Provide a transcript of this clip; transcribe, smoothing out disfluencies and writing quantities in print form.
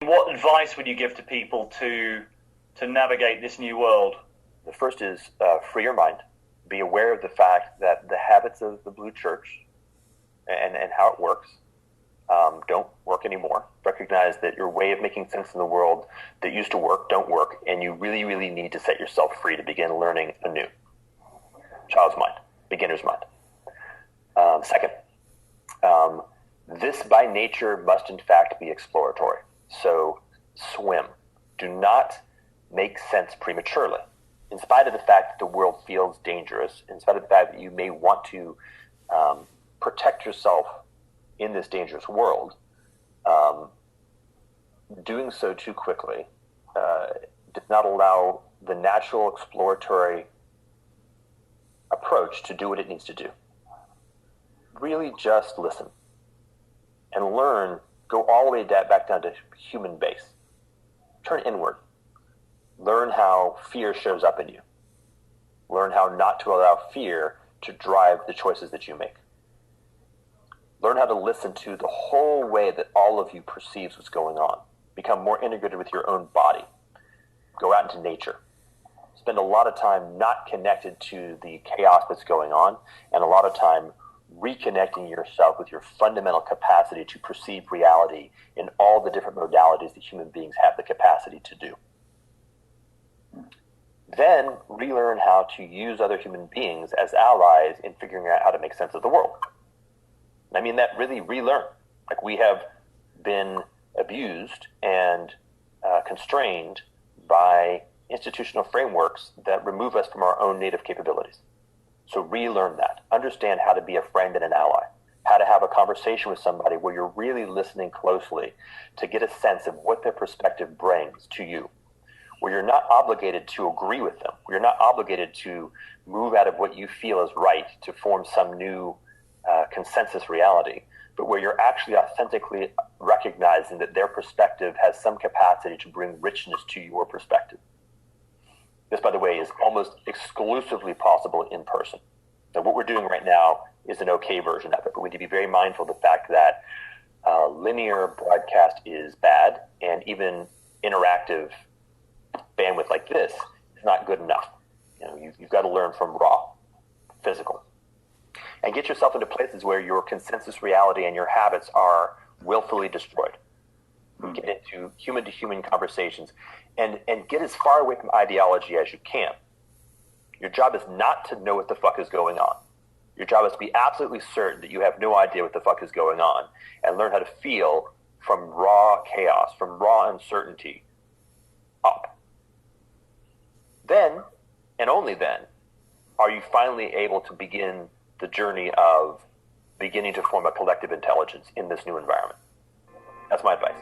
What advice would you give to people to navigate this new world? The first is free your mind. Be aware of the fact that the habits of the Blue Church and how it works don't work anymore. Recognize that your way of making sense in the world that used to work don't work, and you really, really need to set yourself free to begin learning anew. Child's mind, beginner's mind. Second, this by nature must in fact be exploratory. So swim. Do not make sense prematurely. In spite of the fact that the world feels dangerous, in spite of the fact that you may want to protect yourself in this dangerous world, doing so too quickly does not allow the natural exploratory approach to do what it needs to do. Really just listen and learn, go all the way back down to human base. Turn inward. Learn how fear shows up in you. Learn how not to allow fear to drive the choices that you make. Learn how to listen to the whole way that all of you perceives what's going on. Become more integrated with your own body. Go out into nature. Spend a lot of time not connected to the chaos that's going on, and a lot of time reconnecting yourself with your fundamental capacity to perceive reality in all the different modalities that human beings have the capacity to do. Then relearn how to use other human beings as allies in figuring out how to make sense of the world. I mean that really relearn. Like, we have been abused and constrained by institutional frameworks that remove us from our own native capabilities. So relearn that. Understand how to be a friend and an ally. How to have a conversation with somebody where you're really listening closely to get a sense of what their perspective brings to you. Where you're not obligated to agree with them. Where you're not obligated to move out of what you feel is right to form some new consensus reality, but where you're actually authentically recognizing that their perspective has some capacity to bring richness to your perspective. This, by the way, is almost exclusively possible in person. Now, what we're doing right now is an okay version of it, but we need to be very mindful of the fact that linear broadcast is bad, and even interactive bandwidth like this is not good enough. You've got to learn from raw, physical. And get yourself into places where your consensus reality and your habits are willfully destroyed. Get into human-to-human conversations and get as far away from ideology as you can. Your job is not to know what the fuck is going on. Your job is to be absolutely certain that you have no idea what the fuck is going on and learn how to feel from raw chaos, from raw uncertainty up. Then, and only then, are you finally able to begin the journey of beginning to form a collective intelligence in this new environment. That's my advice.